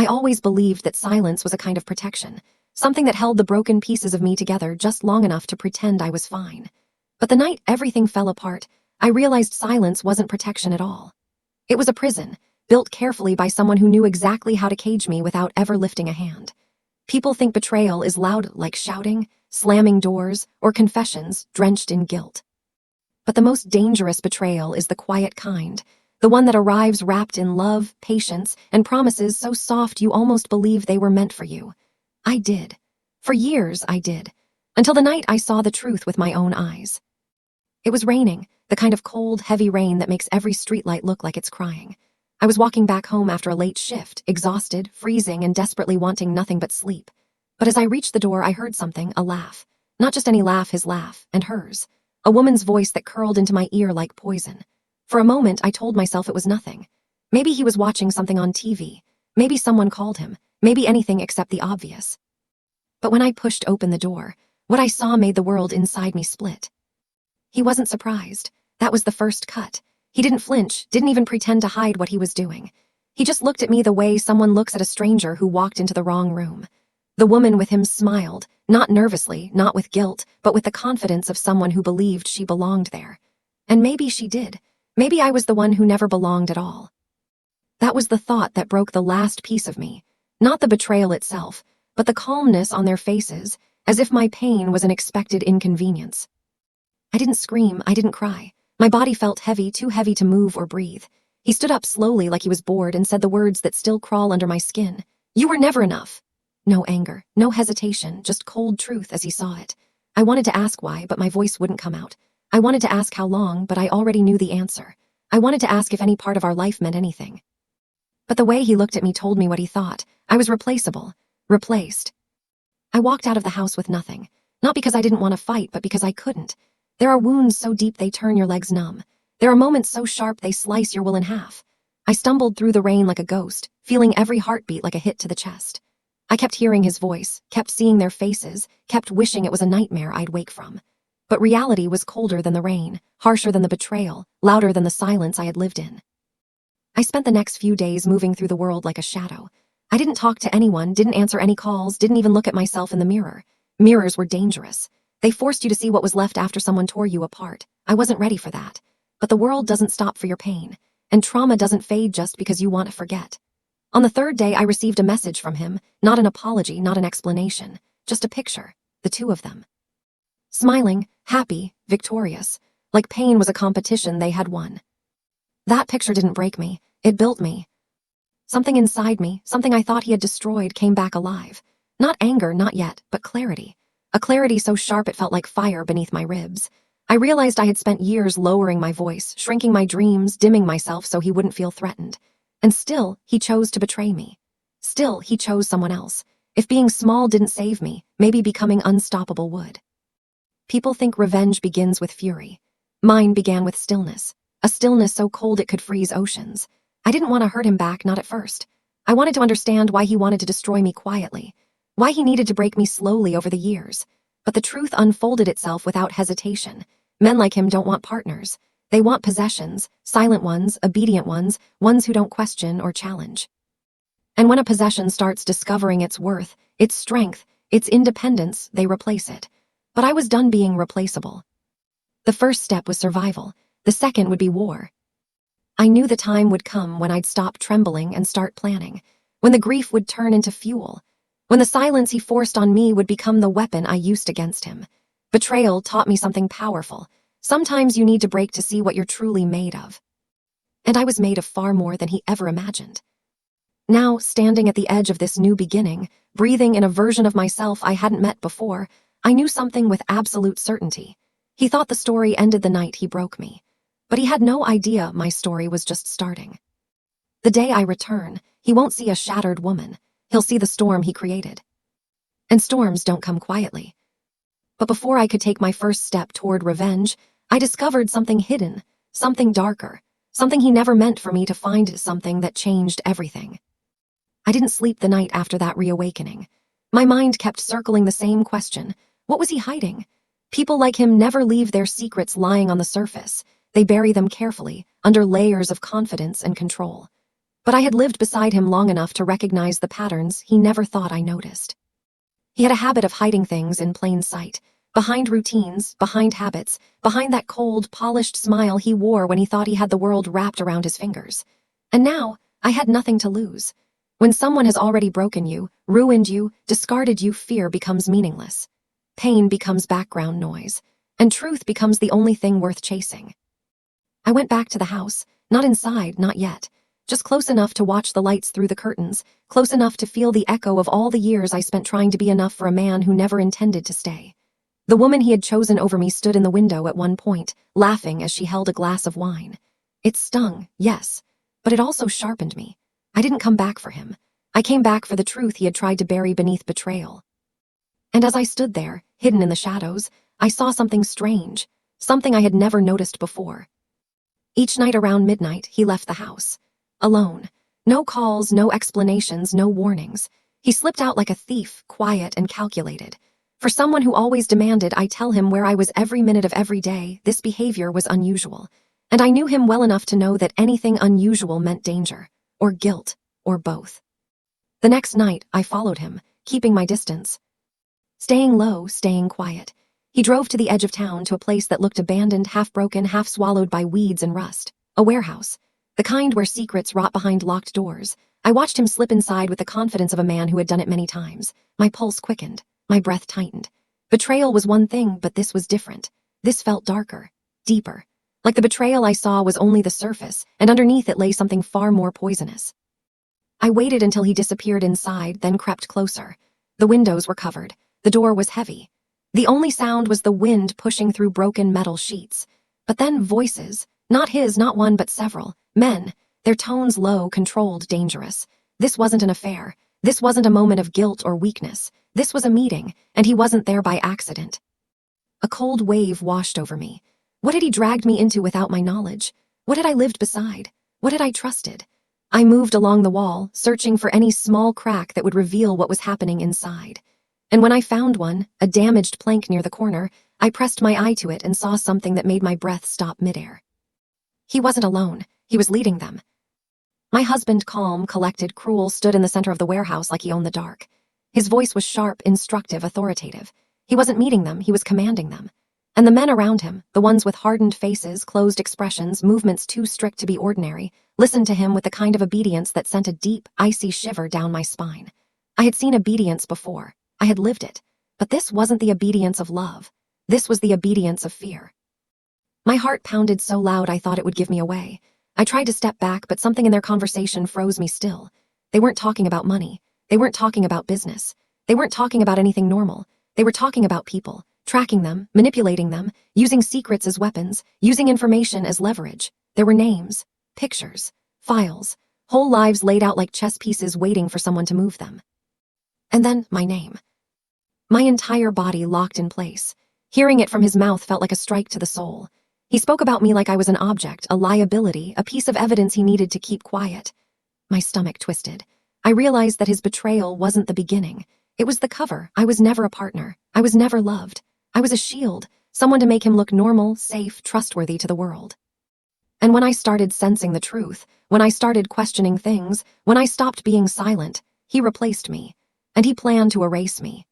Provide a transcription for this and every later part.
always believed that silence was a kind of protection, something that held the broken pieces of me together just long enough to pretend I was fine. But the night everything fell apart, I realized silence wasn't protection at all. It was a prison, built carefully by someone who knew exactly how to cage me without ever lifting a hand. People think betrayal is loud, like shouting, slamming doors, or confessions drenched in guilt. But the most dangerous betrayal is the quiet kind, the one that arrives wrapped in love, patience, and promises so soft you almost believe they were meant for you. I did. For years, I did. Until the night I saw the truth with my own eyes. It was raining, the kind of cold, heavy rain that makes every streetlight look like it's crying. I was walking back home after a late shift, exhausted, freezing, and desperately wanting nothing but sleep. But as I reached the door, I heard something, a laugh. Not just any laugh, his laugh, and hers. A woman's voice that curled into my ear like poison. For a moment, I told myself it was nothing. Maybe he was watching something on TV. Maybe someone called him. Maybe anything except the obvious. But when I pushed open the door, what I saw made the world inside me split. He wasn't surprised. That was the first cut. He didn't flinch, didn't even pretend to hide what he was doing. He just looked at me the way someone looks at a stranger who walked into the wrong room. The woman with him smiled, not nervously, not with guilt, but with the confidence of someone who believed she belonged there. And maybe she did. Maybe I was the one who never belonged at all. That was the thought that broke the last piece of me. Not the betrayal itself, but the calmness on their faces, as if my pain was an expected inconvenience. I didn't scream, I didn't cry. My body felt heavy, too heavy to move or breathe. He stood up slowly like he was bored and said the words that still crawl under my skin. "You were never enough." No anger, no hesitation, just cold truth as he saw it. I wanted to ask why, but my voice wouldn't come out. I wanted to ask how long, but I already knew the answer. I wanted to ask if any part of our life meant anything. But the way he looked at me told me what he thought. I was replaceable. Replaced. I walked out of the house with nothing. Not because I didn't want to fight, but because I couldn't. There are wounds so deep they turn your legs numb. There are moments so sharp they slice your will in half. I stumbled through the rain like a ghost, feeling every heartbeat like a hit to the chest. I kept hearing his voice, kept seeing their faces, kept wishing it was a nightmare I'd wake from. But reality was colder than the rain, harsher than the betrayal, louder than the silence I had lived in. I spent the next few days moving through the world like a shadow. I didn't talk to anyone, didn't answer any calls, didn't even look at myself in the mirror. Mirrors were dangerous. They forced you to see what was left after someone tore you apart. I wasn't ready for that. But the world doesn't stop for your pain, and trauma doesn't fade just because you want to forget. On the third day, I received a message from him, not an apology, not an explanation, just a picture, the two of them. Smiling, happy, victorious, like pain was a competition they had won. That picture didn't break me, it built me. Something inside me, something I thought he had destroyed, came back alive. Not anger, not yet, but clarity. A clarity so sharp it felt like fire beneath my ribs. I realized I had spent years lowering my voice, shrinking my dreams, dimming myself so he wouldn't feel threatened. And still, he chose to betray me. Still, he chose someone else. If being small didn't save me, maybe becoming unstoppable would. People think revenge begins with fury. Mine began with stillness. A stillness so cold it could freeze oceans. I didn't want to hurt him back, not at first. I wanted to understand why he wanted to destroy me quietly. Why he needed to break me slowly over the years. But the truth unfolded itself without hesitation. Men like him don't want partners. They want possessions, silent ones, obedient ones, ones who don't question or challenge. And when a possession starts discovering its worth, its strength, its independence, they replace it. But I was done being replaceable. The first step was survival. The second would be war. I knew the time would come when I'd stop trembling and start planning. When the grief would turn into fuel. When the silence he forced on me would become the weapon I used against him. Betrayal taught me something powerful. Sometimes you need to break to see what you're truly made of. And I was made of far more than he ever imagined. Now, standing at the edge of this new beginning, breathing in a version of myself I hadn't met before, I knew something with absolute certainty. He thought the story ended the night he broke me. But he had no idea my story was just starting. The day I return, he won't see a shattered woman. He'll see the storm he created. And storms don't come quietly. But before I could take my first step toward revenge, I discovered something hidden, something darker, something he never meant for me to find, something that changed everything. I didn't sleep the night after that reawakening. My mind kept circling the same question. What was he hiding? People like him never leave their secrets lying on the surface. They bury them carefully, under layers of confidence and control. but I had lived beside him long enough to recognize the patterns he never thought I noticed. He had a habit of hiding things in plain sight, behind routines, behind habits, behind that cold, polished smile he wore when he thought he had the world wrapped around his fingers. And now, I had nothing to lose. When someone has already broken you, ruined you, discarded you, fear becomes meaningless. Pain becomes background noise, and truth becomes the only thing worth chasing. I went back to the house, not inside, not yet, just close enough to watch the lights through the curtains, close enough to feel the echo of all the years I spent trying to be enough for a man who never intended to stay. The woman he had chosen over me stood in the window at one point, laughing as she held a glass of wine. It stung, yes, but it also sharpened me. I didn't come back for him. I came back for the truth he had tried to bury beneath betrayal. And as I stood there, hidden in the shadows, I saw something strange, something I had never noticed before. Each night around midnight, he left the house. Alone. No calls, no explanations, no warnings. He slipped out like a thief, quiet and calculated. For someone who always demanded I tell him where I was every minute of every day, this behavior was unusual. And I knew him well enough to know that anything unusual meant danger, or guilt, or both. The next night, I followed him, keeping my distance. Staying low, staying quiet. He drove to the edge of town to a place that looked abandoned, half-broken, half-swallowed by weeds and rust. A warehouse. The kind where secrets rot behind locked doors. I watched him slip inside with the confidence of a man who had done it many times. My pulse quickened. My breath tightened. Betrayal was one thing, but this was different. This felt darker, deeper. Like the betrayal I saw was only the surface, and underneath it lay something far more poisonous. I waited until he disappeared inside, then crept closer. The windows were covered. The door was heavy. The only sound was the wind pushing through broken metal sheets. But then voices, not his, not one, but several. Men, their tones low, controlled, dangerous. This wasn't an affair. This wasn't a moment of guilt or weakness. This was a meeting, and he wasn't there by accident. A cold wave washed over me. What had he dragged me into without my knowledge? What had I lived beside? What had I trusted? I moved along the wall, searching for any small crack that would reveal what was happening inside. And when I found one, a damaged plank near the corner, I pressed my eye to it and saw something that made my breath stop midair. He wasn't alone. He was leading them. My husband, calm, collected, cruel, stood in the center of the warehouse like he owned the dark. His voice was sharp, instructive, authoritative. He wasn't meeting them, he was commanding them. And the men around him, the ones with hardened faces, closed expressions, movements too strict to be ordinary, listened to him with the kind of obedience that sent a deep, icy shiver down my spine. I had seen obedience before. I had lived it. But this wasn't the obedience of love. This was the obedience of fear. My heart pounded so loud I thought it would give me away. I tried to step back, but something in their conversation froze me still. They weren't talking about money. They weren't talking about business. They weren't talking about anything normal. They were talking about people, tracking them, manipulating them, using secrets as weapons, using information as leverage. There were names, pictures, files, whole lives laid out like chess pieces waiting for someone to move them. And then my name. My entire body locked in place. Hearing it from his mouth felt like a strike to the soul. He spoke about me like I was an object, a liability, a piece of evidence he needed to keep quiet. My stomach twisted. I realized that his betrayal wasn't the beginning. It was the cover. I was never a partner. I was never loved. I was a shield, someone to make him look normal, safe, trustworthy to the world. And when I started sensing the truth, when I started questioning things, when I stopped being silent, he replaced me. And he planned to erase me.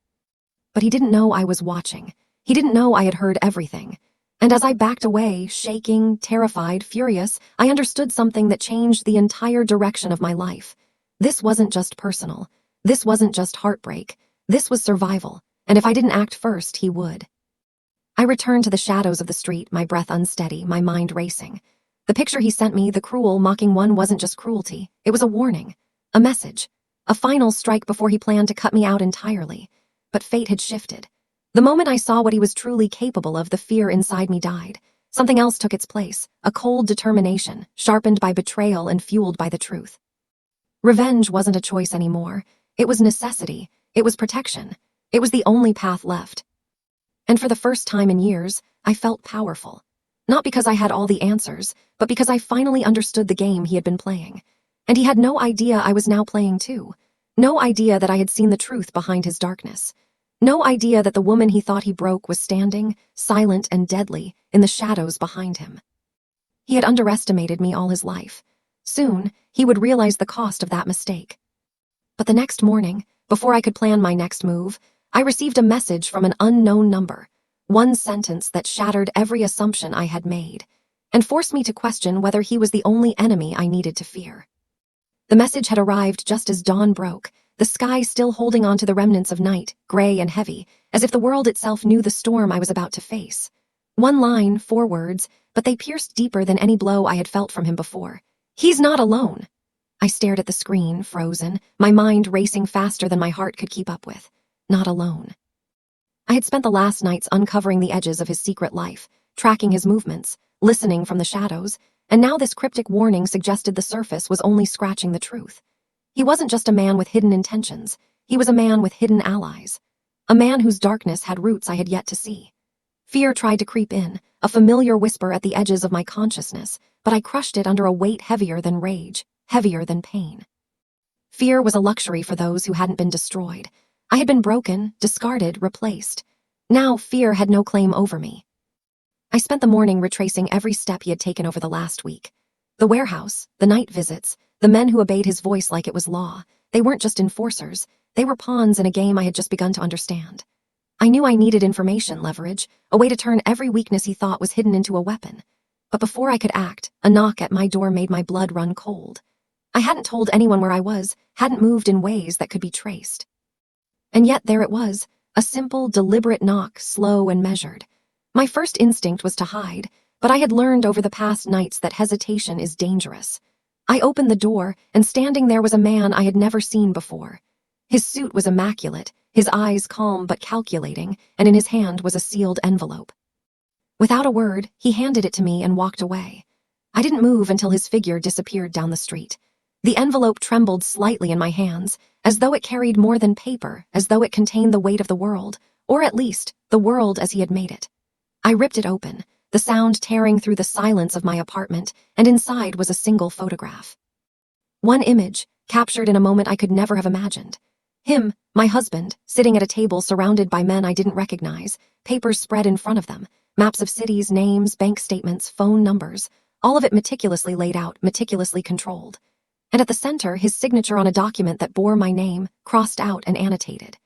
But he didn't know I was watching. He didn't know I had heard everything. And as I backed away, shaking, terrified, furious, I understood something that changed the entire direction of my life. This wasn't just personal. This wasn't just heartbreak. This was survival. And if I didn't act first, he would. I returned to the shadows of the street, my breath unsteady, my mind racing. The picture he sent me, the cruel, mocking one, wasn't just cruelty. It was a warning. A message. A final strike before he planned to cut me out entirely. But fate had shifted. The moment I saw what he was truly capable of, the fear inside me died. Something else took its place, a cold determination, sharpened by betrayal and fueled by the truth. Revenge wasn't a choice anymore. It was necessity. It was protection. It was the only path left. And for the first time in years, I felt powerful. Not because I had all the answers, but because I finally understood the game he had been playing. And he had no idea I was now playing too. No idea that I had seen the truth behind his darkness. No idea that the woman he thought he broke was standing, silent and deadly, in the shadows behind him. He had underestimated me all his life. Soon, he would realize the cost of that mistake. But the next morning, before I could plan my next move, I received a message from an unknown number, one sentence that shattered every assumption I had made, and forced me to question whether he was the only enemy I needed to fear. The message had arrived just as dawn broke, the sky still holding on to the remnants of night, gray and heavy, as if the world itself knew the storm I was about to face. One line, 4 words, but they pierced deeper than any blow I had felt from him before. He's not alone. I stared at the screen, frozen, my mind racing faster than my heart could keep up with. Not alone. I had spent the last nights uncovering the edges of his secret life, tracking his movements, listening from the shadows, and now this cryptic warning suggested the surface was only scratching the truth. He wasn't just a man with hidden intentions, he was a man with hidden allies. A man whose darkness had roots I had yet to see. Fear tried to creep in, a familiar whisper at the edges of my consciousness, but I crushed it under a weight heavier than rage, heavier than pain. Fear was a luxury for those who hadn't been destroyed. I had been broken, discarded, replaced. Now fear had no claim over me. I spent the morning retracing every step he had taken over the last week. The warehouse, the night visits, the men who obeyed his voice like it was law. They weren't just enforcers, they were pawns in a game I had just begun to understand. I knew I needed information leverage, a way to turn every weakness he thought was hidden into a weapon. But before I could act, a knock at my door made my blood run cold. I hadn't told anyone where I was, hadn't moved in ways that could be traced. And yet there it was, a simple, deliberate knock, slow and measured. My first instinct was to hide, but I had learned over the past nights that hesitation is dangerous. I opened the door, and standing there was a man I had never seen before. His suit was immaculate, his eyes calm but calculating, and in his hand was a sealed envelope. Without a word, he handed it to me and walked away. I didn't move until his figure disappeared down the street. The envelope trembled slightly in my hands, as though it carried more than paper, as though it contained the weight of the world, or at least, the world as he had made it. I ripped it open, the sound tearing through the silence of my apartment, and inside was a single photograph. One image, captured in a moment I could never have imagined. Him, my husband, sitting at a table surrounded by men I didn't recognize, papers spread in front of them, maps of cities, names, bank statements, phone numbers, all of it meticulously laid out, meticulously controlled. And at the center, his signature on a document that bore my name, crossed out and annotated.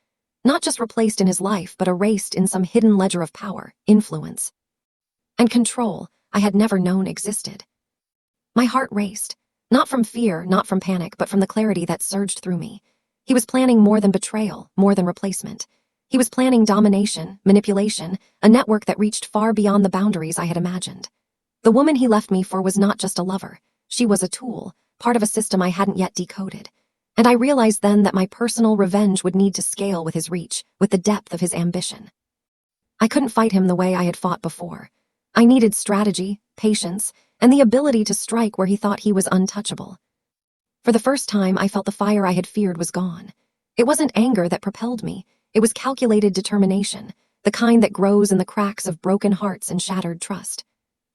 Not just replaced in his life, but erased in some hidden ledger of power, influence, and control I had never known existed. My heart raced, not from fear, not from panic, but from the clarity that surged through me. He was planning more than betrayal, more than replacement. He was planning domination, manipulation, a network that reached far beyond the boundaries I had imagined. The woman he left me for was not just a lover. She was a tool, part of a system I hadn't yet decoded. And I realized then that my personal revenge would need to scale with his reach, with the depth of his ambition. I couldn't fight him the way I had fought before. I needed strategy, patience, and the ability to strike where he thought he was untouchable. For the first time, I felt the fire I had feared was gone. It wasn't anger that propelled me. It was calculated determination, the kind that grows in the cracks of broken hearts and shattered trust.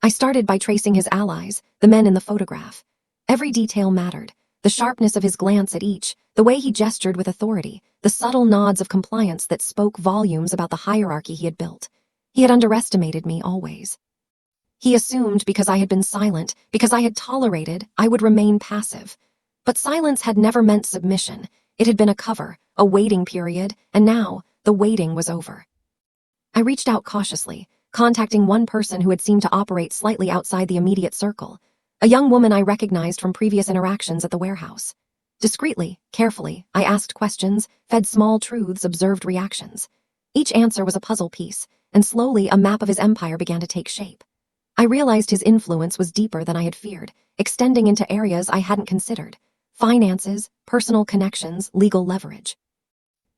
I started by tracing his allies, the men in the photograph. Every detail mattered. The sharpness of his glance at each, the way he gestured with authority, the subtle nods of compliance that spoke volumes about the hierarchy he had built. He had underestimated me always. He assumed because I had been silent, because I had tolerated, I would remain passive. But silence had never meant submission. It had been a cover, a waiting period, and now, the waiting was over. I reached out cautiously, contacting one person who had seemed to operate slightly outside the immediate circle, a young woman I recognized from previous interactions at the warehouse. Discreetly, carefully, I asked questions, fed small truths, observed reactions. Each answer was a puzzle piece, and slowly a map of his empire began to take shape. I realized his influence was deeper than I had feared, extending into areas I hadn't considered. Finances, personal connections, legal leverage.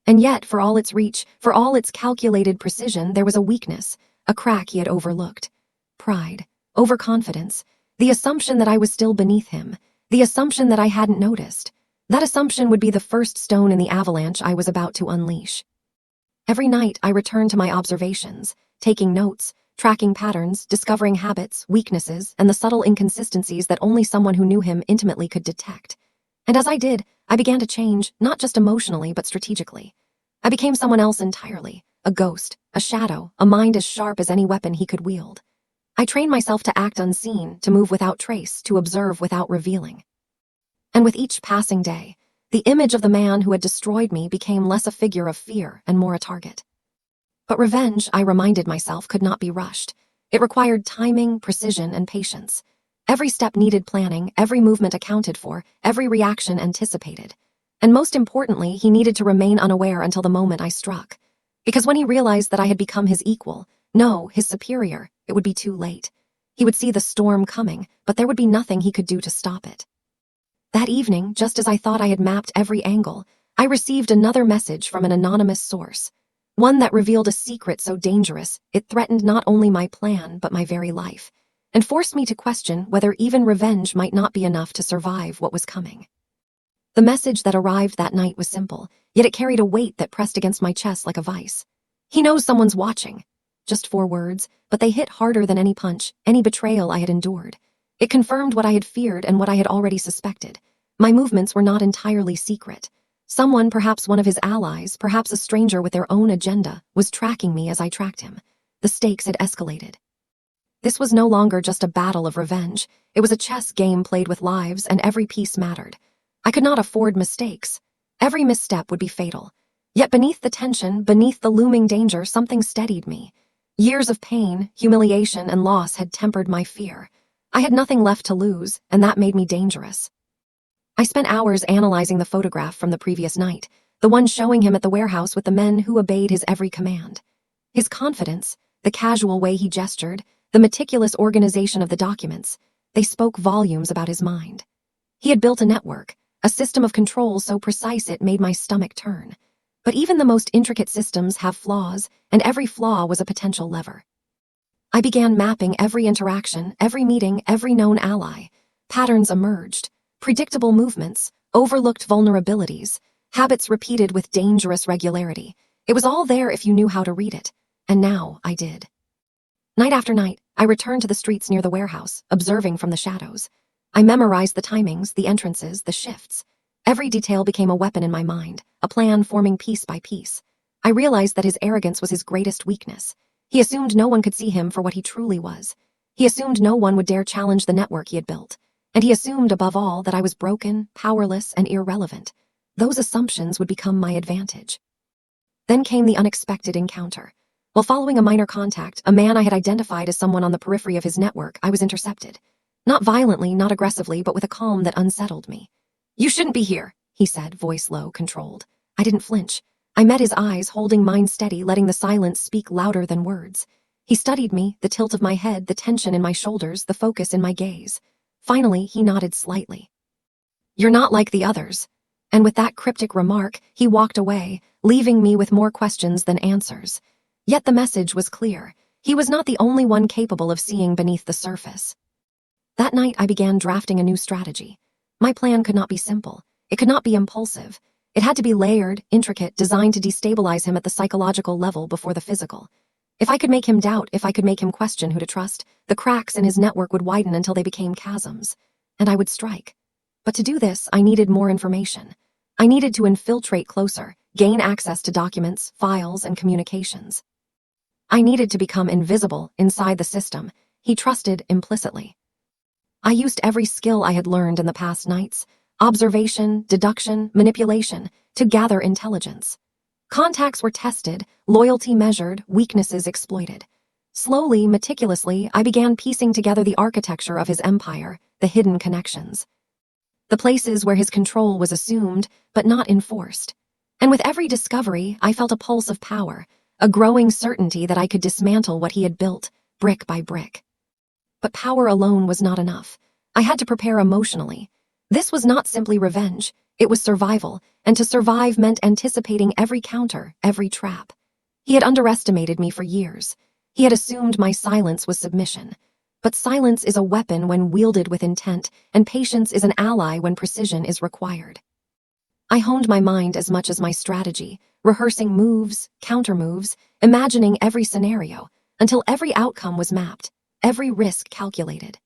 And yet, for all its reach, for all its calculated precision, there was a weakness, a crack he had overlooked. Pride, overconfidence, the assumption that I was still beneath him, the assumption that I hadn't noticed. That assumption would be the first stone in the avalanche I was about to unleash. Every night, I returned to my observations, taking notes, tracking patterns, discovering habits, weaknesses, and the subtle inconsistencies that only someone who knew him intimately could detect. And as I did, I began to change, not just emotionally, but strategically. I became someone else entirely, a ghost, a shadow, a mind as sharp as any weapon he could wield. I trained myself to act unseen, to move without trace, to observe without revealing. And with each passing day, the image of the man who had destroyed me became less a figure of fear and more a target. But revenge, I reminded myself, could not be rushed. It required timing, precision, and patience. Every step needed planning, every movement accounted for, every reaction anticipated. And most importantly, he needed to remain unaware until the moment I struck. Because when he realized that I had become his equal, no, his superior, it would be too late. He would see the storm coming, but there would be nothing he could do to stop it. That evening, just as I thought I had mapped every angle, I received another message from an anonymous source. One that revealed a secret so dangerous, it threatened not only my plan, but my very life, and forced me to question whether even revenge might not be enough to survive what was coming. The message that arrived that night was simple, yet it carried a weight that pressed against my chest like a vice. He knows someone's watching. Just 4 words, but they hit harder than any punch, any betrayal I had endured. It confirmed what I had feared and what I had already suspected. My movements were not entirely secret. Someone, perhaps one of his allies, perhaps a stranger with their own agenda, was tracking me as I tracked him. The stakes had escalated. This was no longer just a battle of revenge. It was a chess game played with lives, and every piece mattered. I could not afford mistakes. Every misstep would be fatal. Yet beneath the tension, beneath the looming danger, something steadied me. Years of pain, humiliation, and loss had tempered my fear. I had nothing left to lose, and that made me dangerous. I spent hours analyzing the photograph from the previous night, the one showing him at the warehouse with the men who obeyed his every command. His confidence, the casual way he gestured, the meticulous organization of the documents, they spoke volumes about his mind. He had built a network, a system of control so precise it made my stomach turn. But even the most intricate systems have flaws, and every flaw was a potential lever. I began mapping every interaction, every meeting, every known ally. Patterns emerged, predictable movements, overlooked vulnerabilities, habits repeated with dangerous regularity. It was all there if you knew how to read it, and now I did. Night after night, I returned to the streets near the warehouse, observing from the shadows. I memorized the timings, the entrances, the shifts. Every detail became a weapon in my mind, a plan forming piece by piece. I realized that his arrogance was his greatest weakness. He assumed no one could see him for what he truly was. He assumed no one would dare challenge the network he had built. And he assumed, above all, that I was broken, powerless, and irrelevant. Those assumptions would become my advantage. Then came the unexpected encounter. While following a minor contact, a man I had identified as someone on the periphery of his network, I was intercepted. Not violently, not aggressively, but with a calm that unsettled me. "You shouldn't be here," he said, voice low, controlled. I didn't flinch. I met his eyes, holding mine steady, letting the silence speak louder than words. He studied me, the tilt of my head, the tension in my shoulders, the focus in my gaze. Finally, he nodded slightly. "You're not like the others." And with that cryptic remark, he walked away, leaving me with more questions than answers. Yet the message was clear. He was not the only one capable of seeing beneath the surface. That night, I began drafting a new strategy. My plan could not be simple. It could not be impulsive. It had to be layered, intricate, designed to destabilize him at the psychological level before the physical. If I could make him doubt, if I could make him question who to trust, the cracks in his network would widen until they became chasms. And I would strike. But to do this, I needed more information. I needed to infiltrate closer, gain access to documents, files, and communications. I needed to become invisible inside the system he trusted implicitly. I used every skill I had learned in the past nights, observation, deduction, manipulation, to gather intelligence. Contacts were tested, loyalty measured, weaknesses exploited. Slowly, meticulously, I began piecing together the architecture of his empire, the hidden connections. The places where his control was assumed, but not enforced. And with every discovery, I felt a pulse of power, a growing certainty that I could dismantle what he had built, brick by brick. But power alone was not enough. I had to prepare emotionally. This was not simply revenge, it was survival, and to survive meant anticipating every counter, every trap. He had underestimated me for years. He had assumed my silence was submission. But silence is a weapon when wielded with intent, and patience is an ally when precision is required. I honed my mind as much as my strategy, rehearsing moves, counter-moves, imagining every scenario, until every outcome was mapped, every risk calculated.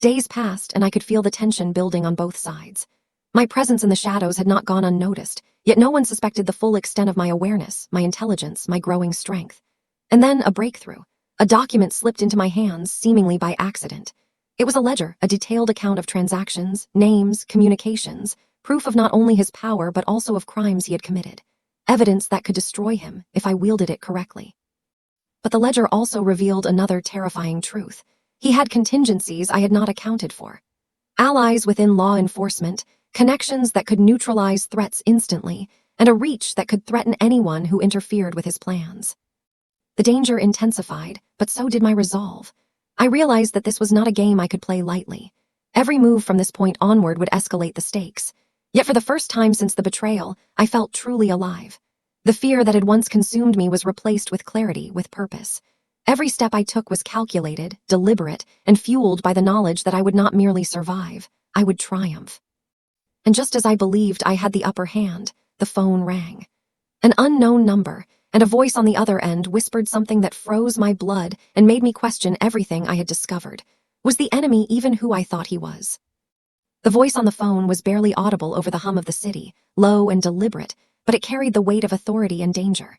Days passed, and I could feel the tension building on both sides. My presence in the shadows had not gone unnoticed, yet no one suspected the full extent of my awareness, my intelligence, my growing strength. And then a breakthrough. A document slipped into my hands, seemingly by accident. It was a ledger, a detailed account of transactions, names, communications, proof of not only his power but also of crimes he had committed. Evidence that could destroy him if I wielded it correctly. But the ledger also revealed another terrifying truth. He had contingencies I had not accounted for. Allies within law enforcement, connections that could neutralize threats instantly, and a reach that could threaten anyone who interfered with his plans. The danger intensified, but so did my resolve. I realized that this was not a game I could play lightly. Every move from this point onward would escalate the stakes. Yet for the first time since the betrayal, I felt truly alive. The fear that had once consumed me was replaced with clarity, with purpose. Every step I took was calculated, deliberate, and fueled by the knowledge that I would not merely survive, I would triumph. And just as I believed I had the upper hand, the phone rang. An unknown number, and a voice on the other end whispered something that froze my blood and made me question everything I had discovered. Was the enemy even who I thought he was? The voice on the phone was barely audible over the hum of the city, low and deliberate, but it carried the weight of authority and danger.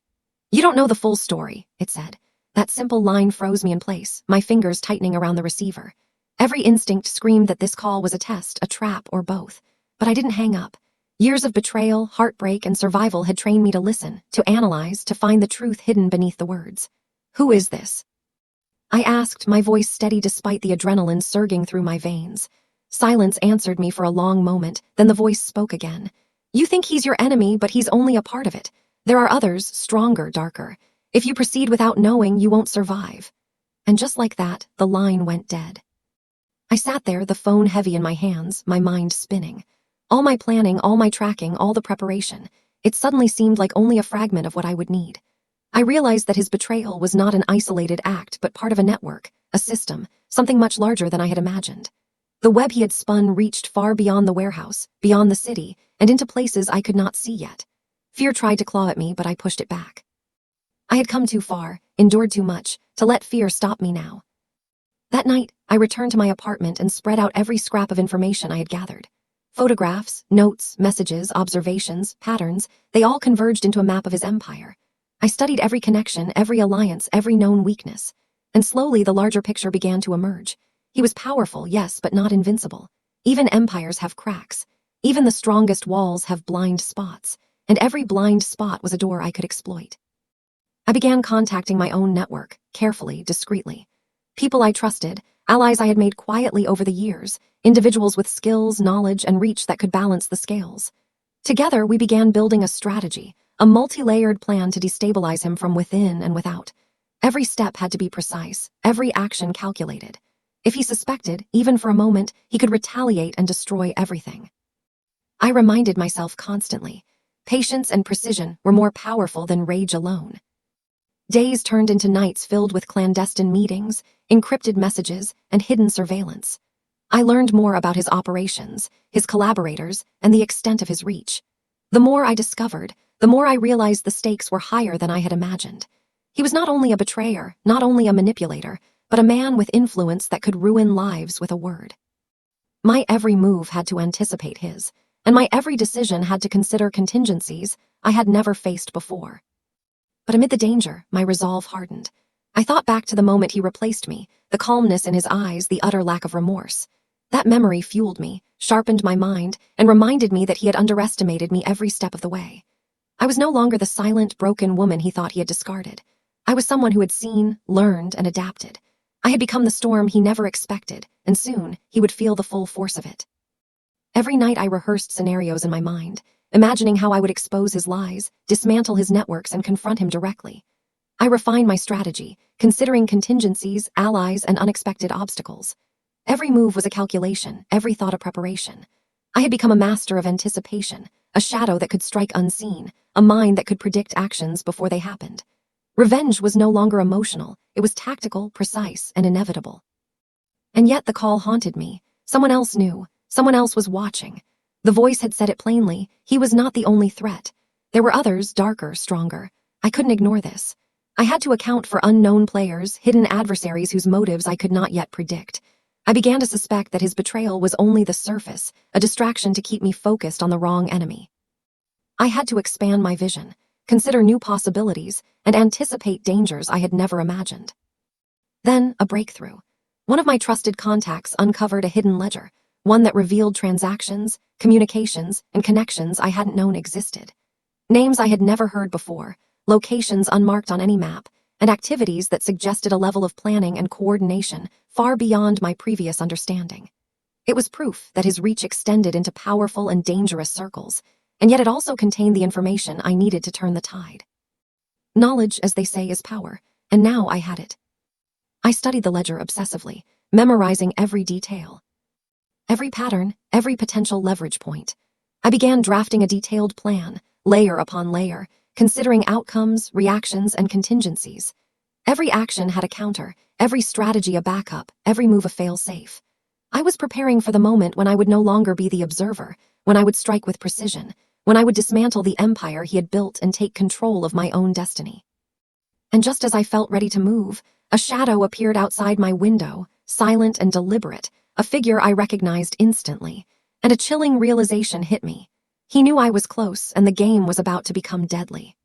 "You don't know the full story," it said. That simple line froze me in place, my fingers tightening around the receiver. Every instinct screamed that this call was a test, a trap, or both. But I didn't hang up. Years of betrayal, heartbreak, and survival had trained me to listen, to analyze, to find the truth hidden beneath the words. "Who is this?" I asked, my voice steady despite the adrenaline surging through my veins. Silence answered me for a long moment, then the voice spoke again. "You think he's your enemy, but he's only a part of it. There are others, stronger, darker. If you proceed without knowing, you won't survive." And just like that, the line went dead. I sat there, the phone heavy in my hands, my mind spinning. All my planning, all my tracking, all the preparation. It suddenly seemed like only a fragment of what I would need. I realized that his betrayal was not an isolated act, but part of a network, a system, something much larger than I had imagined. The web he had spun reached far beyond the warehouse, beyond the city, and into places I could not see yet. Fear tried to claw at me, but I pushed it back. I had come too far, endured too much, to let fear stop me now. That night, I returned to my apartment and spread out every scrap of information I had gathered. Photographs, notes, messages, observations, patterns, they all converged into a map of his empire. I studied every connection, every alliance, every known weakness. And slowly the larger picture began to emerge. He was powerful, yes, but not invincible. Even empires have cracks. Even the strongest walls have blind spots. And every blind spot was a door I could exploit. I began contacting my own network, carefully, discreetly. People I trusted, allies I had made quietly over the years, individuals with skills, knowledge, and reach that could balance the scales. Together, we began building a strategy, a multi-layered plan to destabilize him from within and without. Every step had to be precise, every action calculated. If he suspected, even for a moment, he could retaliate and destroy everything. I reminded myself constantly, patience and precision were more powerful than rage alone. Days turned into nights filled with clandestine meetings, encrypted messages, and hidden surveillance. I learned more about his operations, his collaborators, and the extent of his reach. The more I discovered, the more I realized the stakes were higher than I had imagined. He was not only a betrayer, not only a manipulator, but a man with influence that could ruin lives with a word. My every move had to anticipate his, and my every decision had to consider contingencies I had never faced before. But amid the danger, my resolve hardened. I thought back to the moment he replaced me, the calmness in his eyes, the utter lack of remorse. That memory fueled me, sharpened my mind, and reminded me that he had underestimated me every step of the way. I was no longer the silent, broken woman he thought he had discarded. I was someone who had seen, learned, and adapted. I had become the storm he never expected, and soon he would feel the full force of it. Every night I rehearsed scenarios in my mind, imagining how I would expose his lies, dismantle his networks, and confront him directly. I refined my strategy, considering contingencies, allies, and unexpected obstacles. Every move was a calculation, every thought a preparation. I had become a master of anticipation, a shadow that could strike unseen, a mind that could predict actions before they happened. Revenge was no longer emotional, it was tactical, precise, and inevitable. And yet the call haunted me. Someone else knew, someone else was watching. The voice had said it plainly, he was not the only threat. There were others, darker, stronger. I couldn't ignore this. I had to account for unknown players, hidden adversaries whose motives I could not yet predict. I began to suspect that his betrayal was only the surface, a distraction to keep me focused on the wrong enemy. I had to expand my vision, consider new possibilities, and anticipate dangers I had never imagined. Then, a breakthrough. One of my trusted contacts uncovered a hidden ledger, one that revealed transactions, communications, and connections I hadn't known existed. Names I had never heard before, locations unmarked on any map, and activities that suggested a level of planning and coordination far beyond my previous understanding. It was proof that his reach extended into powerful and dangerous circles, and yet it also contained the information I needed to turn the tide. Knowledge, as they say, is power, and now I had it. I studied the ledger obsessively, memorizing every detail. Every pattern, every potential leverage point. I began drafting a detailed plan, layer upon layer, considering outcomes, reactions, and contingencies. Every action had a counter, every strategy a backup, every move a fail-safe. I was preparing for the moment when I would no longer be the observer, when I would strike with precision, when I would dismantle the empire he had built and take control of my own destiny. And just as I felt ready to move, a shadow appeared outside my window, silent and deliberate, a figure I recognized instantly, and a chilling realization hit me. He knew I was close, and the game was about to become deadly.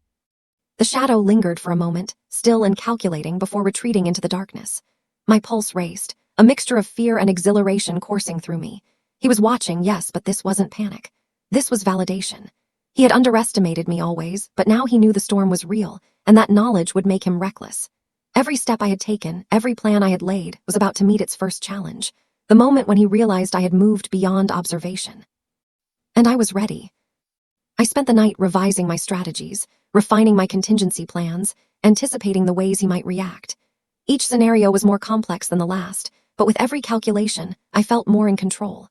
The shadow lingered for a moment, still and calculating before retreating into the darkness. My pulse raced, a mixture of fear and exhilaration coursing through me. He was watching, yes, but this wasn't panic. This was validation. He had underestimated me always, but now he knew the storm was real, and that knowledge would make him reckless. Every step I had taken, every plan I had laid, was about to meet its first challenge, the moment when he realized I had moved beyond observation. And I was ready. I spent the night revising my strategies, refining my contingency plans, anticipating the ways he might react. Each scenario was more complex than the last, but with every calculation, I felt more in control.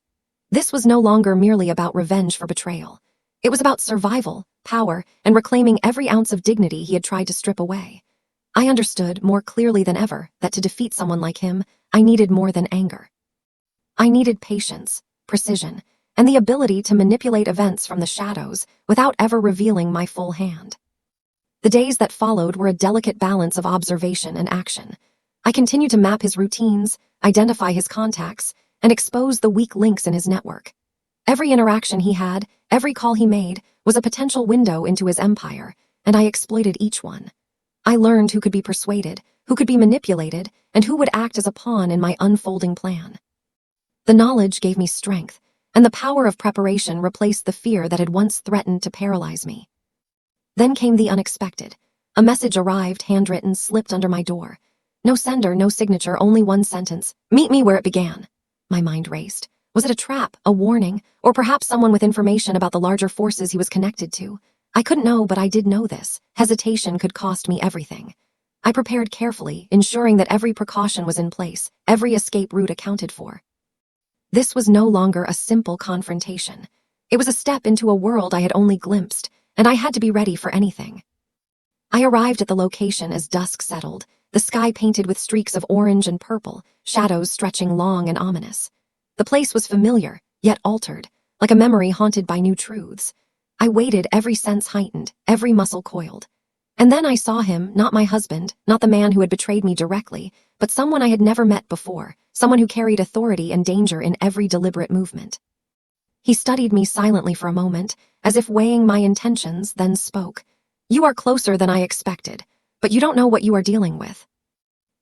This was no longer merely about revenge for betrayal. It was about survival, power, and reclaiming every ounce of dignity he had tried to strip away. I understood, more clearly than ever, that to defeat someone like him, I needed more than anger. I needed patience, precision, and the ability to manipulate events from the shadows without ever revealing my full hand. The days that followed were a delicate balance of observation and action. I continued to map his routines, identify his contacts, and expose the weak links in his network. Every interaction he had, every call he made, was a potential window into his empire, and I exploited each one. I learned who could be persuaded, who could be manipulated, and who would act as a pawn in my unfolding plan. The knowledge gave me strength, and the power of preparation replaced the fear that had once threatened to paralyze me. Then came the unexpected. A message arrived, handwritten, slipped under my door. No sender, no signature, only one sentence. "Meet me where it began." My mind raced. Was it a trap, a warning, or perhaps someone with information about the larger forces he was connected to? I couldn't know, but I did know this. Hesitation could cost me everything. I prepared carefully, ensuring that every precaution was in place, every escape route accounted for. This was no longer a simple confrontation. It was a step into a world I had only glimpsed, and I had to be ready for anything. I arrived at the location as dusk settled, the sky painted with streaks of orange and purple, shadows stretching long and ominous. The place was familiar, yet altered, like a memory haunted by new truths. I waited, every sense heightened, every muscle coiled. And then I saw him, not my husband, not the man who had betrayed me directly, but someone I had never met before, someone who carried authority and danger in every deliberate movement. He studied me silently for a moment, as if weighing my intentions, then spoke. "You are closer than I expected, but you don't know what you are dealing with."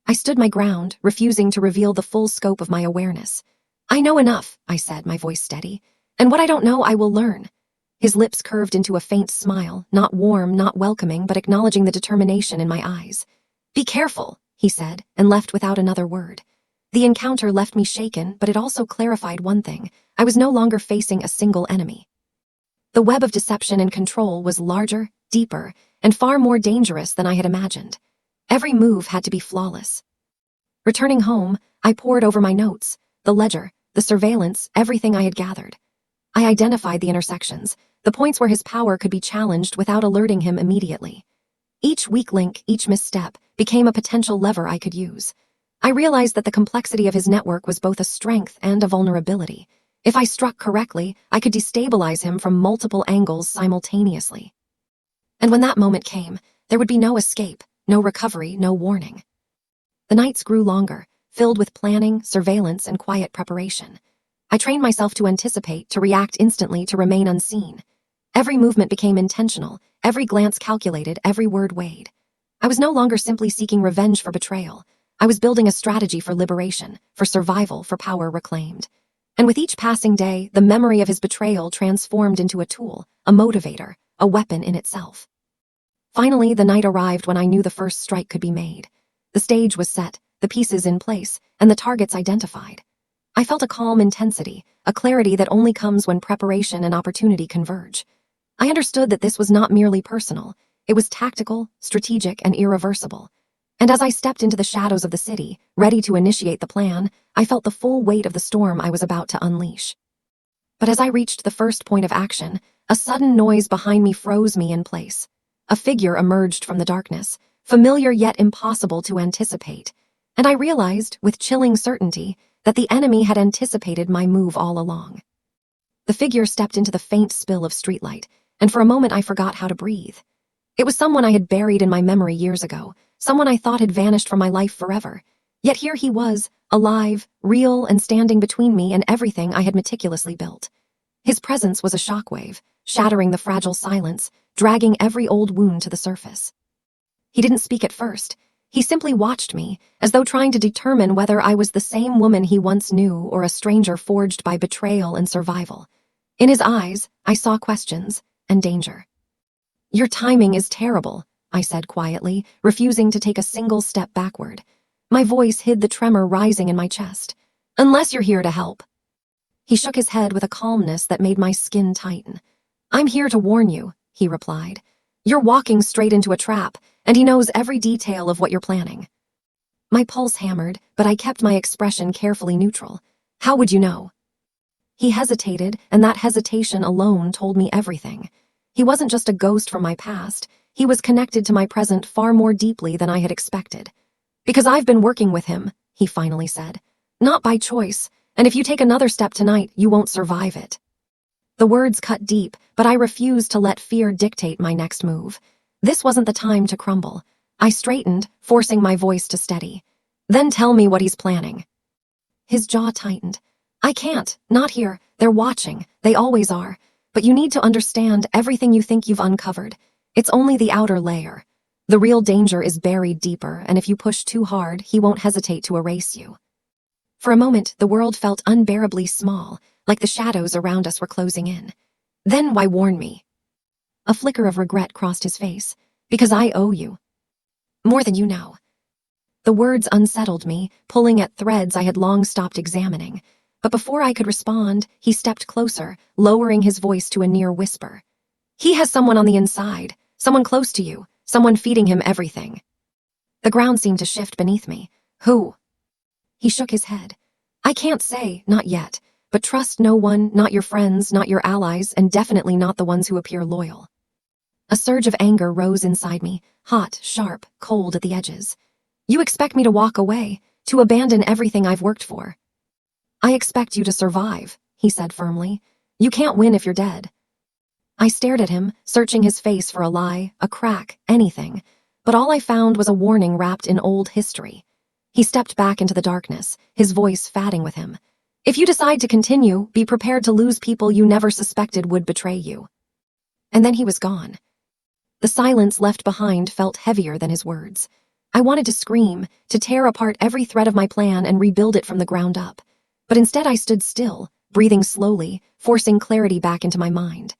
I stood my ground, refusing to reveal the full scope of my awareness. "I know enough," I said, my voice steady, "and what I don't know I will learn." His lips curved into a faint smile, not warm, not welcoming, but acknowledging the determination in my eyes. "Be careful," he said, and left without another word. The encounter left me shaken, but it also clarified one thing. I was no longer facing a single enemy. The web of deception and control was larger, deeper, and far more dangerous than I had imagined. Every move had to be flawless. Returning home, I pored over my notes, the ledger, the surveillance, everything I had gathered. I identified the intersections, the points where his power could be challenged without alerting him immediately. Each weak link, each misstep, became a potential lever I could use. I realized that the complexity of his network was both a strength and a vulnerability. If I struck correctly, I could destabilize him from multiple angles simultaneously. And when that moment came, there would be no escape, no recovery, no warning. The nights grew longer, filled with planning, surveillance, and quiet preparation. I trained myself to anticipate, to react instantly, to remain unseen. Every movement became intentional, every glance calculated, every word weighed. I was no longer simply seeking revenge for betrayal. I was building a strategy for liberation, for survival, for power reclaimed. And with each passing day, the memory of his betrayal transformed into a tool, a motivator, a weapon in itself. Finally, the night arrived when I knew the first strike could be made. The stage was set, the pieces in place, and the targets identified. I felt a calm intensity, a clarity that only comes when preparation and opportunity converge. I understood that this was not merely personal. It was tactical, strategic, and irreversible. And as I stepped into the shadows of the city, ready to initiate the plan, I felt the full weight of the storm I was about to unleash. But as I reached the first point of action, a sudden noise behind me froze me in place. A figure emerged from the darkness, familiar yet impossible to anticipate, and I realized, with chilling certainty, that the enemy had anticipated my move all along. The figure stepped into the faint spill of streetlight, and for a moment I forgot how to breathe. It was someone I had buried in my memory years ago, someone I thought had vanished from my life forever. Yet here he was, alive, real, and standing between me and everything I had meticulously built. His presence was a shockwave, shattering the fragile silence, dragging every old wound to the surface. He didn't speak at first. He simply watched me, as though trying to determine whether I was the same woman he once knew or a stranger forged by betrayal and survival. In his eyes, I saw questions and danger. "Your timing is terrible," I said quietly, refusing to take a single step backward. My voice hid the tremor rising in my chest. "Unless you're here to help." He shook his head with a calmness that made my skin tighten. "I'm here to warn you," he replied. "You're walking straight into a trap, and he knows every detail of what you're planning." My pulse hammered, but I kept my expression carefully neutral. "How would you know?" He hesitated, and that hesitation alone told me everything. He wasn't just a ghost from my past. He was connected to my present far more deeply than I had expected. "Because I've been working with him," he finally said. "Not by choice, and if you take another step tonight, you won't survive it." The words cut deep, but I refused to let fear dictate my next move. This wasn't the time to crumble. I straightened, forcing my voice to steady. "Then tell me what he's planning." His jaw tightened. "I can't, not here. They're watching. They always are. But you need to understand everything you think you've uncovered. It's only the outer layer. The real danger is buried deeper, and if you push too hard, he won't hesitate to erase you." For a moment, the world felt unbearably small, like the shadows around us were closing in. "Then why warn me?" A flicker of regret crossed his face. "Because I owe you. More than you know." The words unsettled me, pulling at threads I had long stopped examining. But before I could respond, he stepped closer, lowering his voice to a near whisper. "He has someone on the inside, someone close to you, someone feeding him everything." The ground seemed to shift beneath me. "Who?" He shook his head. "I can't say, not yet, but trust no one, not your friends, not your allies, and definitely not the ones who appear loyal." A surge of anger rose inside me, hot, sharp, cold at the edges. "You expect me to walk away, to abandon everything I've worked for?" "I expect you to survive," he said firmly. "You can't win if you're dead." I stared at him, searching his face for a lie, a crack, anything, but all I found was a warning wrapped in old history. He stepped back into the darkness, his voice fatting with him. "If you decide to continue, be prepared to lose people you never suspected would betray you." And then he was gone. The silence left behind felt heavier than his words. I wanted to scream, to tear apart every thread of my plan and rebuild it from the ground up. But instead I stood still, breathing slowly, forcing clarity back into my mind.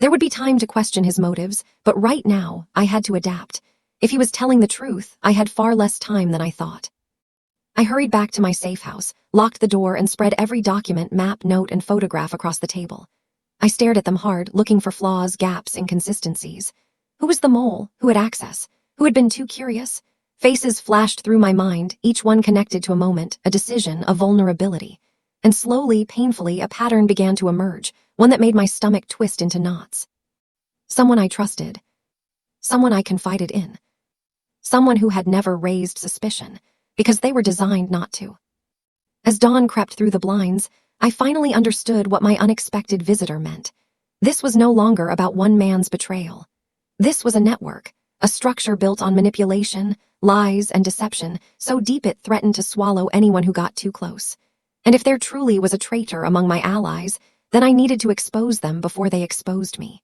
There would be time to question his motives, but right now, I had to adapt. If he was telling the truth, I had far less time than I thought. I hurried back to my safe house, locked the door, and spread every document, map, note, and photograph across the table. I stared at them hard, looking for flaws, gaps, inconsistencies. Who was the mole? Who had access? Who had been too curious? Faces flashed through my mind, each one connected to a moment, a decision, a vulnerability. And slowly, painfully, a pattern began to emerge, one that made my stomach twist into knots. Someone I trusted. Someone I confided in. Someone who had never raised suspicion, because they were designed not to. As dawn crept through the blinds, I finally understood what my unexpected visitor meant. This was no longer about one man's betrayal. This was a network, a structure built on manipulation, lies, and deception, so deep it threatened to swallow anyone who got too close. And if there truly was a traitor among my allies, then I needed to expose them before they exposed me.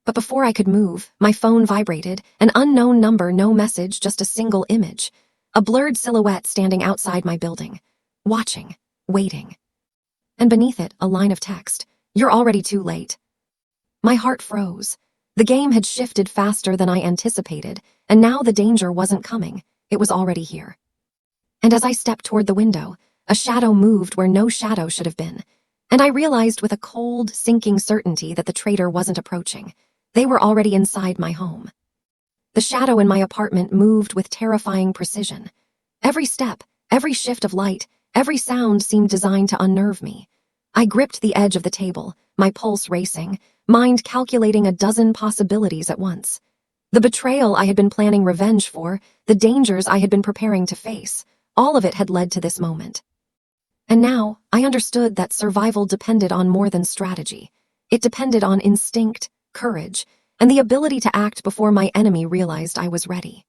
But before I could move, my phone vibrated, an unknown number, no message, just a single image. a blurred silhouette standing outside my building, watching, waiting. And beneath it, a line of text, "You're already too late." My heart froze. The game had shifted faster than I anticipated, and now the danger wasn't coming, it was already here. And as I stepped toward the window, a shadow moved where no shadow should have been, and I realized with a cold, sinking certainty that the traitor wasn't approaching. They were already inside my home. The shadow in my apartment moved with terrifying precision. Every step, every shift of light, every sound seemed designed to unnerve me. I gripped the edge of the table, my pulse racing, mind calculating a dozen possibilities at once. The betrayal I had been planning revenge for, the dangers I had been preparing to face, all of it had led to this moment. And now, I understood that survival depended on more than strategy. It depended on instinct, courage, and the ability to act before my enemy realized I was ready.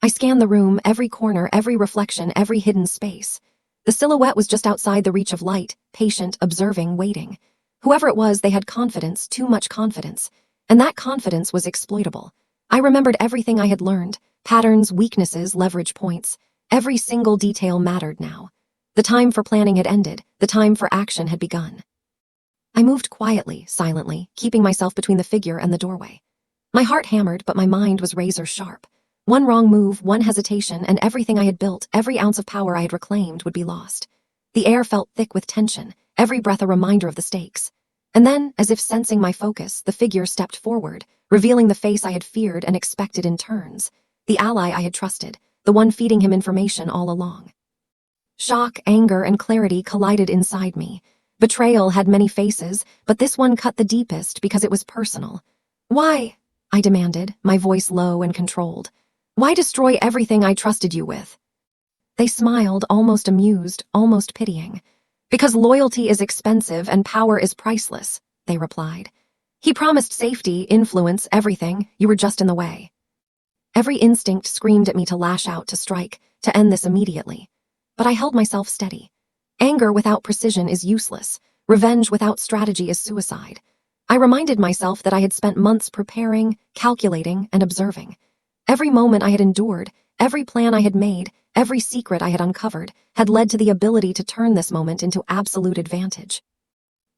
I scanned the room, every corner, every reflection, every hidden space. The silhouette was just outside the reach of light, patient, observing, waiting. Whoever it was, they had confidence, too much confidence, and that confidence was exploitable. I remembered everything I had learned, patterns, weaknesses, leverage points. Every single detail mattered now. The time for planning had ended, the time for action had begun. I moved quietly, silently, keeping myself between the figure and the doorway. My heart hammered, but my mind was razor sharp. One wrong move, one hesitation, and everything I had built, every ounce of power I had reclaimed would be lost. The air felt thick with tension, every breath a reminder of the stakes. And then, as if sensing my focus, the figure stepped forward, revealing the face I had feared and expected in turns. The ally I had trusted, the one feeding him information all along. Shock, anger, and clarity collided inside me. Betrayal had many faces, but this one cut the deepest because it was personal. "Why?" I demanded, my voice low and controlled. "Why destroy everything I trusted you with?" They smiled, almost amused, almost pitying. "Because loyalty is expensive and power is priceless," they replied. "He promised safety, influence, everything. You were just in the way." Every instinct screamed at me to lash out, to strike, to end this immediately. But I held myself steady. Anger without precision is useless. Revenge without strategy is suicide. I reminded myself that I had spent months preparing, calculating, and observing. Every moment I had endured, every plan I had made, every secret I had uncovered, had led to the ability to turn this moment into absolute advantage.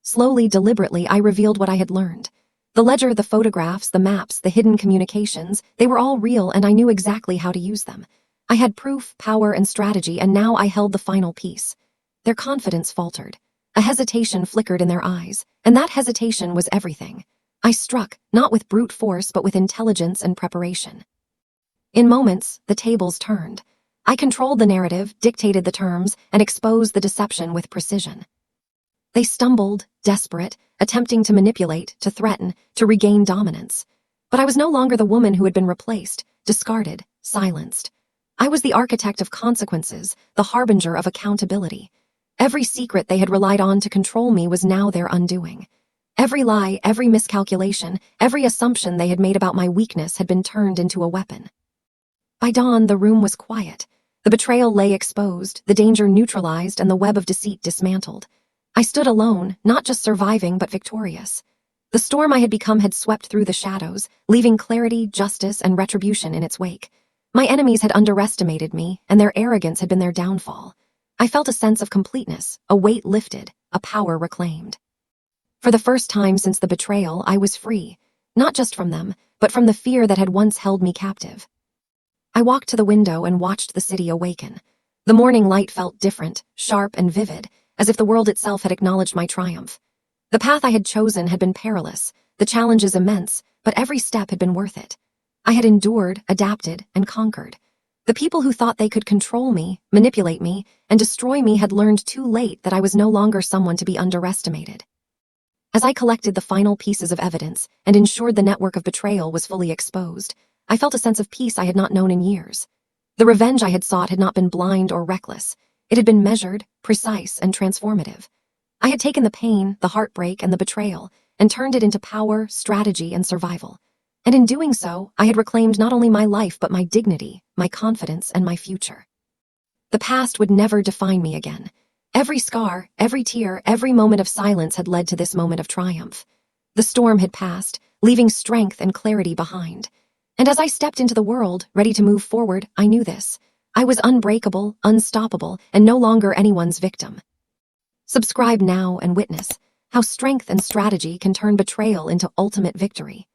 Slowly, deliberately, I revealed what I had learned. The ledger, the photographs, the maps, the hidden communications, they were all real, and I knew exactly how to use them. I had proof, power, and strategy, and now I held the final piece. Their confidence faltered. A hesitation flickered in their eyes, and that hesitation was everything. I struck, not with brute force, but with intelligence and preparation. In moments, the tables turned. I controlled the narrative, dictated the terms, and exposed the deception with precision. They stumbled, desperate, attempting to manipulate, to threaten, to regain dominance. But I was no longer the woman who had been replaced, discarded, silenced. I was the architect of consequences, the harbinger of accountability. Every secret they had relied on to control me was now their undoing. Every lie, every miscalculation, every assumption they had made about my weakness had been turned into a weapon. By dawn, the room was quiet. The betrayal lay exposed, the danger neutralized, and the web of deceit dismantled. I stood alone, not just surviving, but victorious. The storm I had become had swept through the shadows, leaving clarity, justice, and retribution in its wake. My enemies had underestimated me, and their arrogance had been their downfall. I felt a sense of completeness, a weight lifted, a power reclaimed. For the first time since the betrayal, I was free, not just from them, but from the fear that had once held me captive. I walked to the window and watched the city awaken. The morning light felt different, sharp and vivid, as if the world itself had acknowledged my triumph. The path I had chosen had been perilous, the challenges immense, but every step had been worth it. I had endured, adapted, and conquered. The people who thought they could control me, manipulate me, and destroy me had learned too late that I was no longer someone to be underestimated. As I collected the final pieces of evidence and ensured the network of betrayal was fully exposed, I felt a sense of peace I had not known in years. The revenge I had sought had not been blind or reckless. It had been measured, precise, and transformative. I had taken the pain, the heartbreak, and the betrayal, and turned it into power, strategy, and survival. And in doing so, I had reclaimed not only my life but my dignity, my confidence, and my future. The past would never define me again. Every scar, every tear, every moment of silence had led to this moment of triumph. The storm had passed, leaving strength and clarity behind. And as I stepped into the world, ready to move forward, I knew this. I was unbreakable, unstoppable, and no longer anyone's victim. Subscribe now and witness how strength and strategy can turn betrayal into ultimate victory.